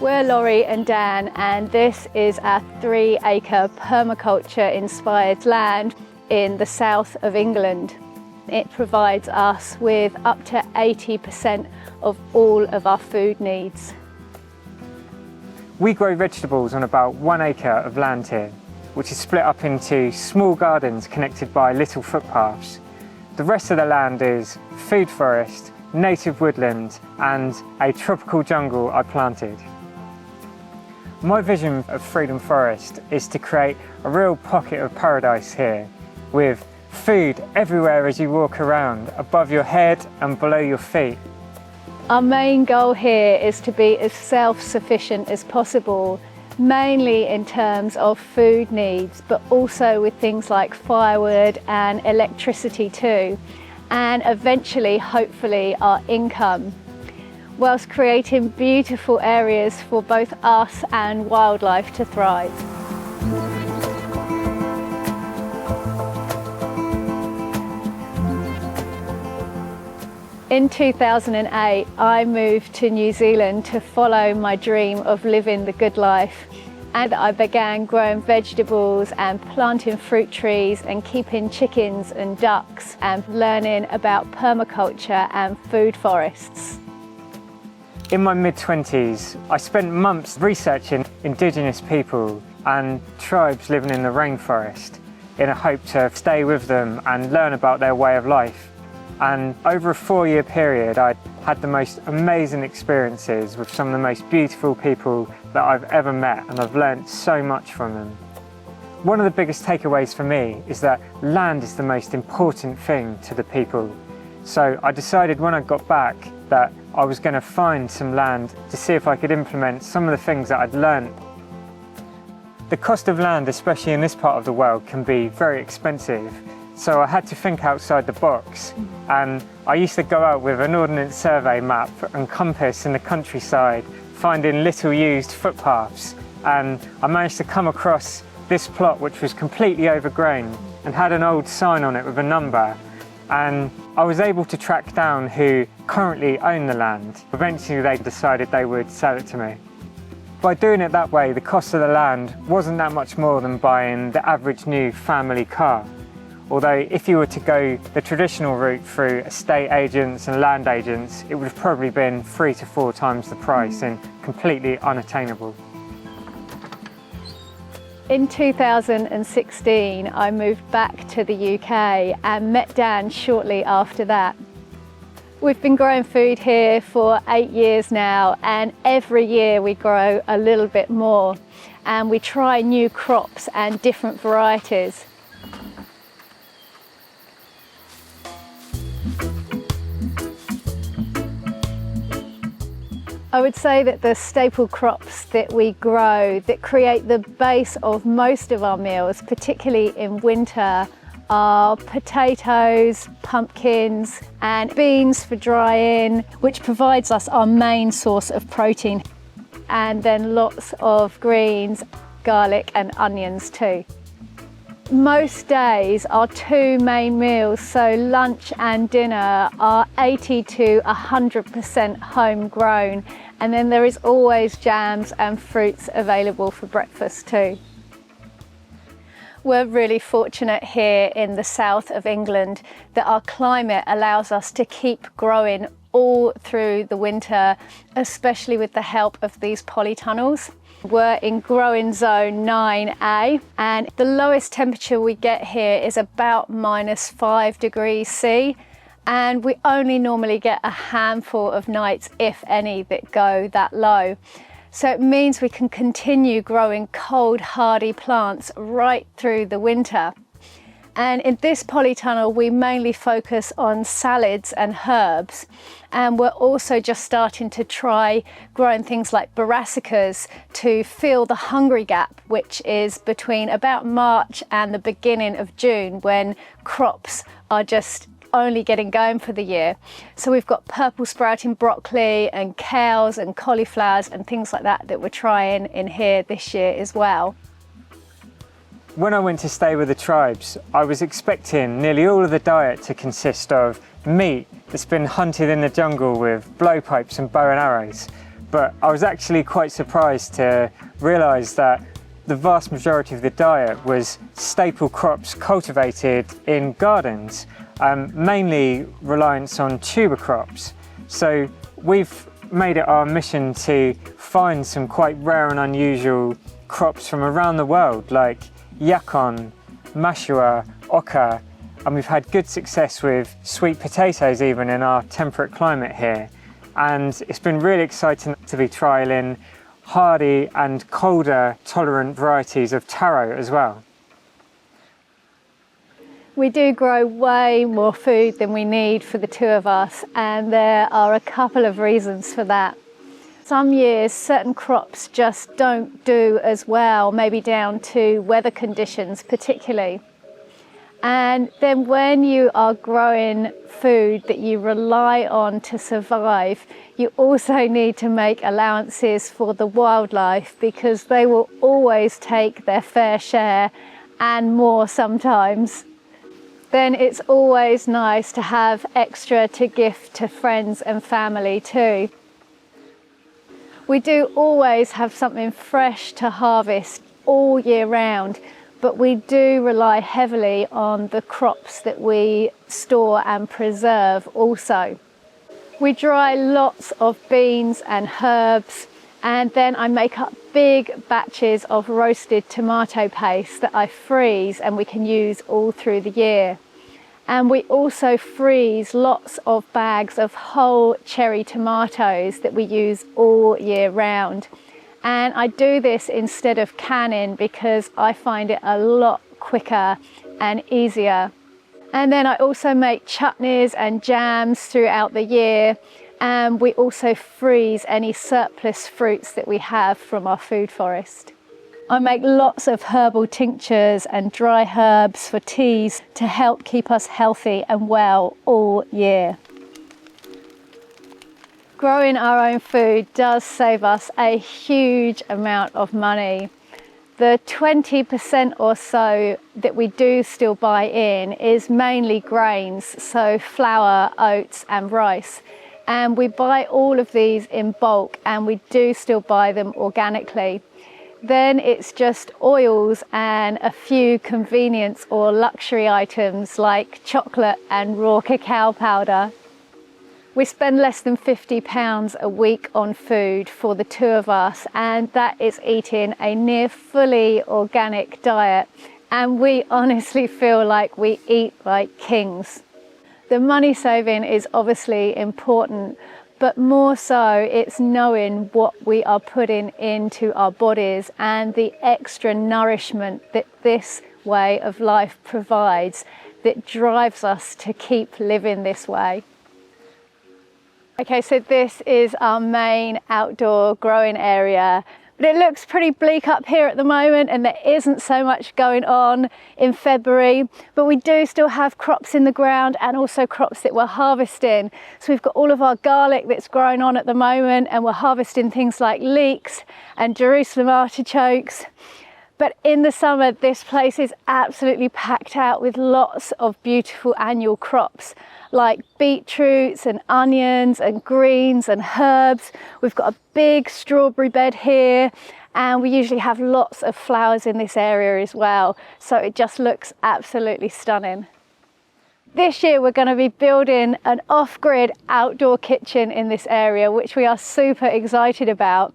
We're Laurie and Dan, and this is our 3-acre permaculture inspired land in the south of England. It provides us with up to 80% of all of our food needs. We grow vegetables on about 1 acre of land here, which is split up into small gardens connected by little footpaths. The rest of the land is food forest, native woodland and a tropical jungle I planted. My vision of Freedom Forest is to create a real pocket of paradise here, with food everywhere as you walk around, above your head and below your feet. Our main goal here is to be as self-sufficient as possible, mainly in terms of food needs, but also with things like firewood and electricity too, and eventually, hopefully, our income, whilst creating beautiful areas for both us and wildlife to thrive. In 2008, I moved to New Zealand to follow my dream of living the good life. And I began growing vegetables and planting fruit trees and keeping chickens and ducks and learning about permaculture and food forests. In my mid-20s, I spent months researching Indigenous people and tribes living in the rainforest in a hope to stay with them and learn about their way of life. And over a 4-year period, I had the most amazing experiences with some of the most beautiful people that I've ever met, and I've learned so much from them. One of the biggest takeaways for me is that land is the most important thing to the people. So I decided when I got back that I was going to find some land to see if I could implement some of the things that I'd learned. The cost of land, especially in this part of the world, can be very expensive. So I had to think outside the box, and I used to go out with an ordnance survey map and compass in the countryside, finding little used footpaths, and I managed to come across this plot which was completely overgrown and had an old sign on it with a number, and I was able to track down who currently owned the land. Eventually they decided they would sell it to me. By doing it that way, the cost of the land wasn't that much more than buying the average new family car. Although if you were to go the traditional route through estate agents and land agents, it would have probably been 3 to 4 times the price and completely unattainable. In 2016, I moved back to the UK and met Dan shortly after that. We've been growing food here for 8 years now, and every year we grow a little bit more, and we try new crops and different varieties. I would say that the staple crops that we grow that create the base of most of our meals, particularly in winter, are potatoes, pumpkins and beans for drying, which provides us our main source of protein, and then lots of greens, garlic and onions too. Most days our 2 main meals, so lunch and dinner, are 80 to 100% homegrown, and then there is always jams and fruits available for breakfast too. We're really fortunate here in the south of England that our climate allows us to keep growing all through the winter, especially with the help of these polytunnels. We're in growing zone 9A, and the lowest temperature we get here is about -5 degrees C, and we only normally get a handful of nights, if any, that go that low. So it means we can continue growing cold, hardy plants right through the winter. And in this polytunnel, we mainly focus on salads and herbs. And we're also just starting to try growing things like brassicas to fill the hungry gap, which is between about March and the beginning of June, when crops are just only getting going for the year. So we've got purple sprouting broccoli and kales and cauliflowers and things like that we're trying in here this year as well. When I went to stay with the tribes, I was expecting nearly all of the diet to consist of meat that's been hunted in the jungle with blowpipes and bow and arrows. but I was actually quite surprised to realise that the vast majority of the diet was staple crops cultivated in gardens, mainly reliance on tuber crops. So we've made it our mission to find some quite rare and unusual crops from around the world, like yacon, mashua, oca, and we've had good success with sweet potatoes even in our temperate climate here. And it's been really exciting to be trialling hardy and colder tolerant varieties of taro as well. We do grow way more food than we need for the two of us, and there are a couple of reasons for that. Some years certain crops just don't do as well, maybe down to weather conditions particularly. And then when you are growing food that you rely on to survive, you also need to make allowances for the wildlife, because they will always take their fair share and more sometimes. Then it's always nice to have extra to gift to friends and family too. We do always have something fresh to harvest all year round, but we do rely heavily on the crops that we store and preserve also. We dry lots of beans and herbs, and then I make up big batches of roasted tomato paste that I freeze and we can use all through the year. And we also freeze lots of bags of whole cherry tomatoes that we use all year round. And I do this instead of canning because I find it a lot quicker and easier. And then I also make chutneys and jams throughout the year. And we also freeze any surplus fruits that we have from our food forest. I make lots of herbal tinctures and dry herbs for teas to help keep us healthy and well all year. Growing our own food does save us a huge amount of money. The 20% or so that we do still buy in is mainly grains, so flour, oats and rice. And we buy all of these in bulk, and we do still buy them organically. Then it's just oils and a few convenience or luxury items like chocolate and raw cacao powder. We spend less than £50 a week on food for the two of us, and that is eating a near fully organic diet. And we honestly feel like we eat like kings. The money saving is obviously important, but more so it's knowing what we are putting into our bodies and the extra nourishment that this way of life provides that drives us to keep living this way. Okay, so this is our main outdoor growing area, but it looks pretty bleak up here at the moment and there isn't so much going on in February, but we do still have crops in the ground and also crops that we're harvesting. So we've got all of our garlic that's growing on at the moment, and we're harvesting things like leeks and Jerusalem artichokes. But in the summer, this place is absolutely packed out with lots of beautiful annual crops like beetroots and onions and greens and herbs. We've got a big strawberry bed here, and we usually have lots of flowers in this area as well. So it just looks absolutely stunning. This year we're going to be building an off-grid outdoor kitchen in this area, which we are super excited about.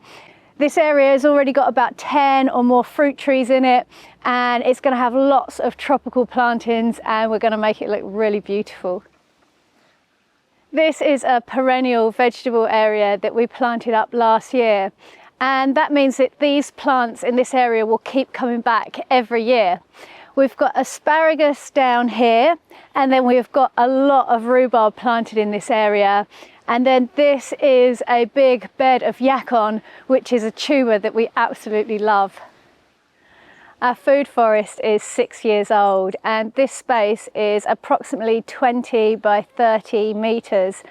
This area has already got about 10 or more fruit trees in it, and it's going to have lots of tropical plantings, and we're going to make it look really beautiful. This is a perennial vegetable area that we planted up last year, and that means that these plants in this area will keep coming back every year. We've got asparagus down here, and then we've got a lot of rhubarb planted in this area. And then this is a big bed of yacon, which is a tuber that we absolutely love. Our food forest is 6 years old, and this space is approximately 20 by 30 meters.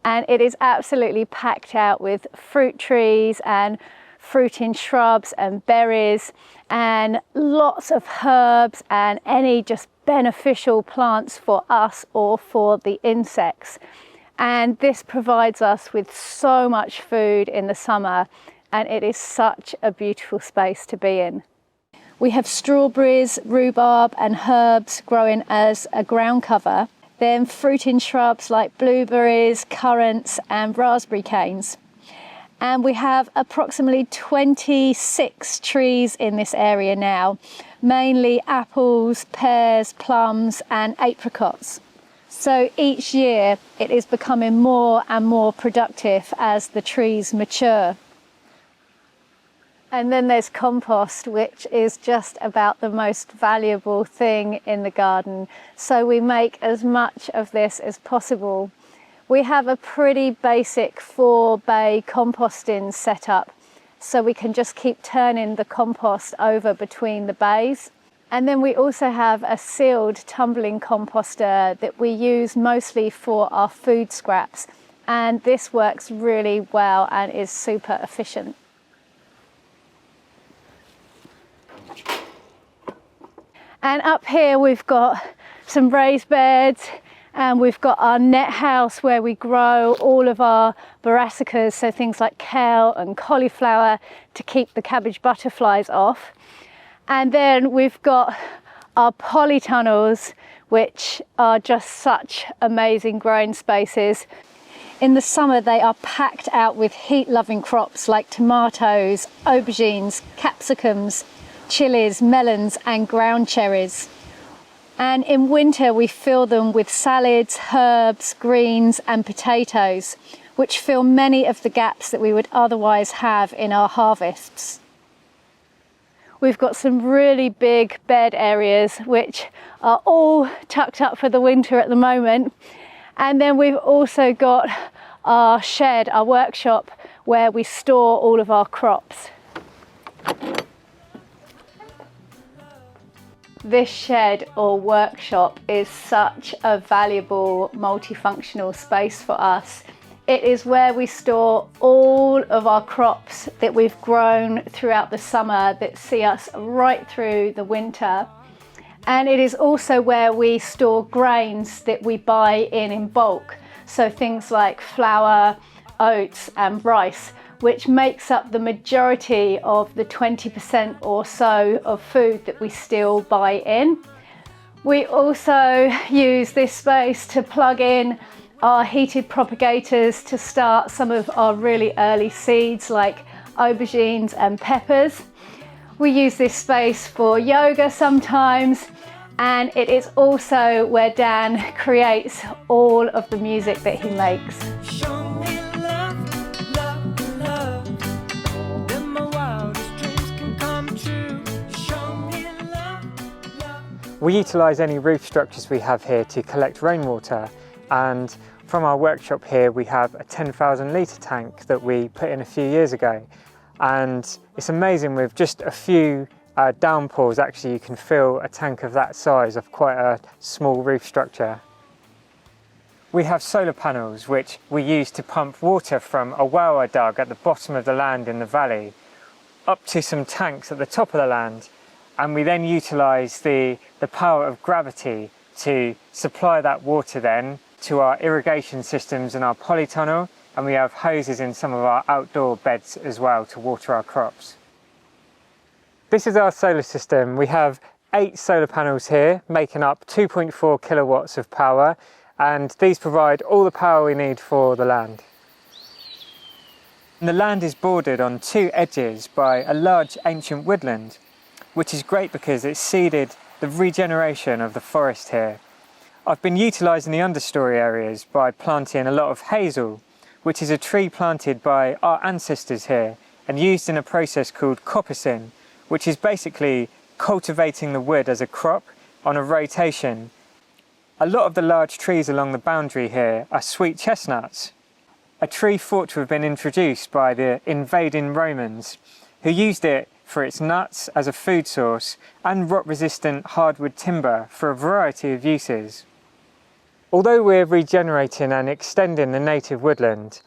And it is absolutely packed out with fruit trees and fruiting shrubs and berries and lots of herbs and any just beneficial plants for us or for the insects. And this provides us with so much food in the summer, and it is such a beautiful space to be in. We have strawberries, rhubarb and herbs growing as a ground cover, then fruiting shrubs like blueberries, currants and raspberry canes. And we have approximately 26 trees in this area now, mainly apples, pears, plums and apricots. So each year it is becoming more and more productive as the trees mature. And then there's compost, which is just about the most valuable thing in the garden. So we make as much of this as possible. We have a pretty basic 4-bay composting setup, so we can just keep turning the compost over between the bays. And then we also have a sealed tumbling composter that we use mostly for our food scraps. And this works really well and is super efficient. And up here we've got some raised beds, and we've got our net house where we grow all of our brassicas, so things like kale and cauliflower to keep the cabbage butterflies off. And then we've got our polytunnels, which are just such amazing growing spaces. In the summer, they are packed out with heat-loving crops like tomatoes, aubergines, capsicums, chilies, melons and ground cherries. And in winter, we fill them with salads, herbs, greens and potatoes, which fill many of the gaps that we would otherwise have in our harvests. We've got some really big bed areas which are all tucked up for the winter at the moment. And then we've also got our shed, our workshop, where we store all of our crops. This shed or workshop is such a valuable multifunctional space for us. It is where we store all of our crops that we've grown throughout the summer that see us right through the winter. And it is also where we store grains that we buy in bulk. So things like flour, oats and rice, which makes up the majority of the 20% or so of food that we still buy in. We also use this space to plug in our heated propagators to start some of our really early seeds like aubergines and peppers. We use this space for yoga sometimes, and it is also where Dan creates all of the music that he makes. We utilise any roof structures we have here to collect rainwater, and from our workshop here we have a 10,000 litre tank that we put in a few years ago, and it's amazing with just a few downpours actually you can fill a tank of that size of quite a small roof structure. We have solar panels which we use to pump water from a well I dug at the bottom of the land in the valley up to some tanks at the top of the land, and we then utilise the power of gravity to supply that water then to our irrigation systems and our polytunnel, and we have hoses in some of our outdoor beds as well to water our crops. This is our solar system. We have 8 solar panels here making up 2.4 kilowatts of power, and these provide all the power we need for the land. And the land is bordered on 2 edges by a large ancient woodland, which is great because it's seeded the regeneration of the forest here. I've been utilising the understory areas by planting a lot of hazel, which is a tree planted by our ancestors here and used in a process called composting, which is basically cultivating the wood as a crop on a rotation. A lot of the large trees along the boundary here are sweet chestnuts, a tree thought to have been introduced by the invading Romans, who used it for its nuts as a food source and rot-resistant hardwood timber for a variety of uses. Although we're regenerating and extending the native woodland,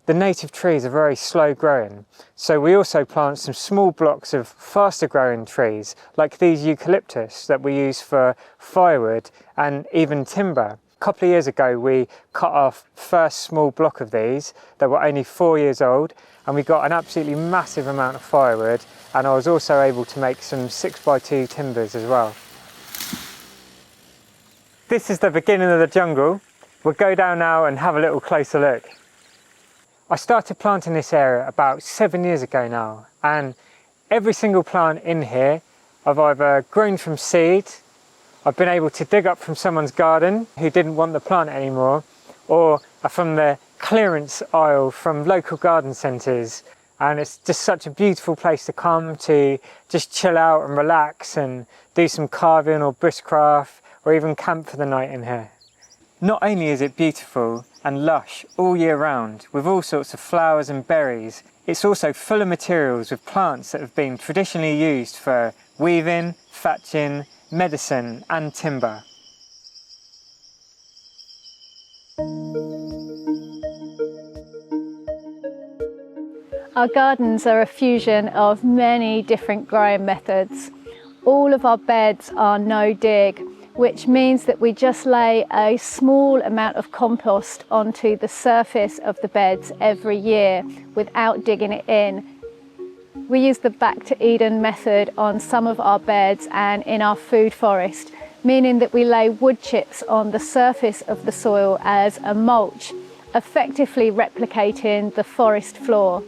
the native trees are very slow growing, so we also plant some small blocks of faster growing trees like these eucalyptus that we use for firewood and even timber, A couple of years ago we cut our first small block of these that were only 4 years old, and we got an absolutely massive amount of firewood, and I was also able to make some 6x2 timbers as well. This is the beginning of the jungle. We'll go down now and have a little closer look. I started planting this area about 7 years ago now, and every single plant in here I've either grown from seed, I've been able to dig up from someone's garden who didn't want the plant anymore, or from the clearance aisle from local garden centres. And it's just such a beautiful place to come to just chill out and relax and do some carving or bushcraft, or even camp for the night in here. Not only is it beautiful and lush all year round with all sorts of flowers and berries, it's also full of materials with plants that have been traditionally used for weaving, thatching, medicine and timber. Our gardens are a fusion of many different growing methods. All of our beds are no dig, which means that we just lay a small amount of compost onto the surface of the beds every year without digging it in. We use the back to Eden method on some of our beds and in our food forest, meaning that we lay wood chips on the surface of the soil as a mulch, effectively replicating the forest floor.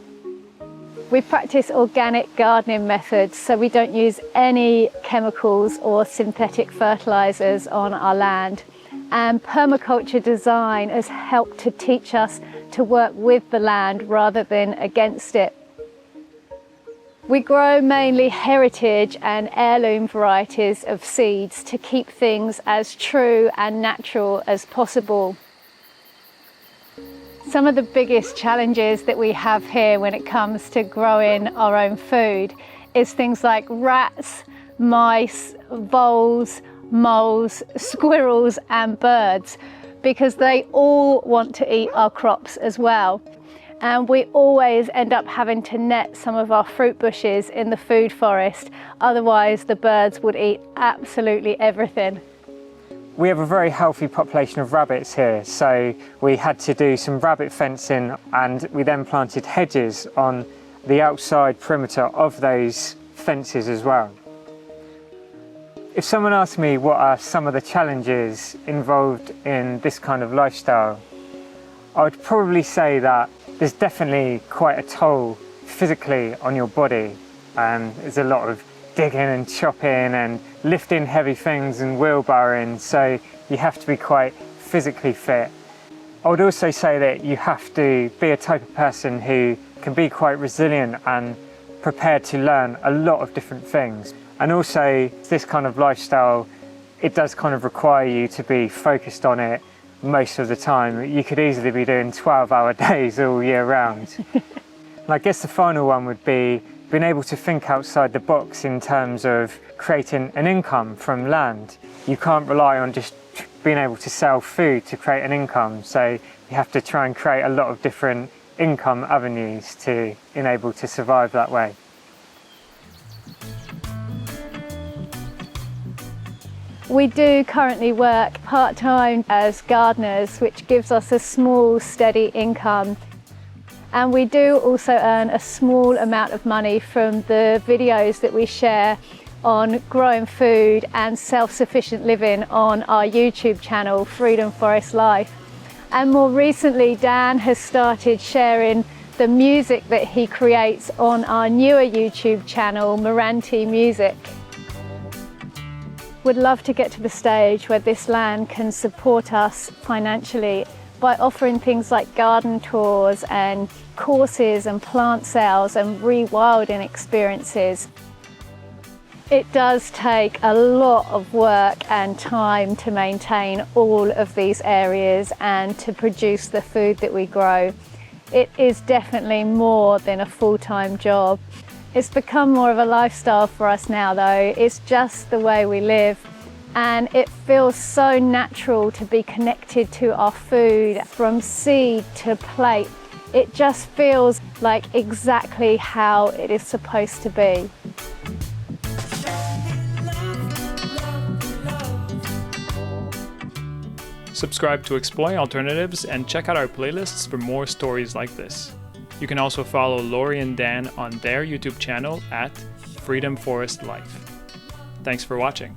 We practice organic gardening methods, so we don't use any chemicals or synthetic fertilizers on our land. And permaculture design has helped to teach us to work with the land rather than against it. We grow mainly heritage and heirloom varieties of seeds to keep things as true and natural as possible. Some of the biggest challenges that we have here when it comes to growing our own food is things like rats, mice, voles, moles, squirrels and birds, because they all want to eat our crops as well. And we always end up having to net some of our fruit bushes in the food forest, otherwise the birds would eat absolutely everything. We have a very healthy population of rabbits here, so we had to do some rabbit fencing, and we then planted hedges on the outside perimeter of those fences as well. If someone asked me what are some of the challenges involved in this kind of lifestyle, I would probably say that there's definitely quite a toll physically on your body. There's a lot of digging and chopping and lifting heavy things and wheelbarrowing, so you have to be quite physically fit. I would also say that you have to be a type of person who can be quite resilient and prepared to learn a lot of different things. And also this kind of lifestyle, it does kind of require you to be focused on it most of the time. You could easily be doing 12-hour days all year round. And I guess the final one would be being able to think outside the box in terms of creating an income from land. You can't rely on just being able to sell food to create an income, so you have to try and create a lot of different income avenues to enable to survive that way. We do currently work part-time as gardeners, which gives us a small, steady income. And we do also earn a small amount of money from the videos that we share on growing food and self-sufficient living on our YouTube channel, Freedom Forest Life. And more recently, Dan has started sharing the music that he creates on our newer YouTube channel, Meranti Music. Would love to get to the stage where this land can support us financially by offering things like garden tours and courses and plant sales and rewilding experiences. It does take a lot of work and time to maintain all of these areas and to produce the food that we grow. It is definitely more than a full-time job. It's become more of a lifestyle for us now though. It's just the way we live, and it feels so natural to be connected to our food from seed to plate. It just feels like exactly how it is supposed to be. Subscribe to Exploring Alternatives and check out our playlists for more stories like this. You can also follow Laurie and Dan on their YouTube channel at Freedom Forest Life. Thanks for watching.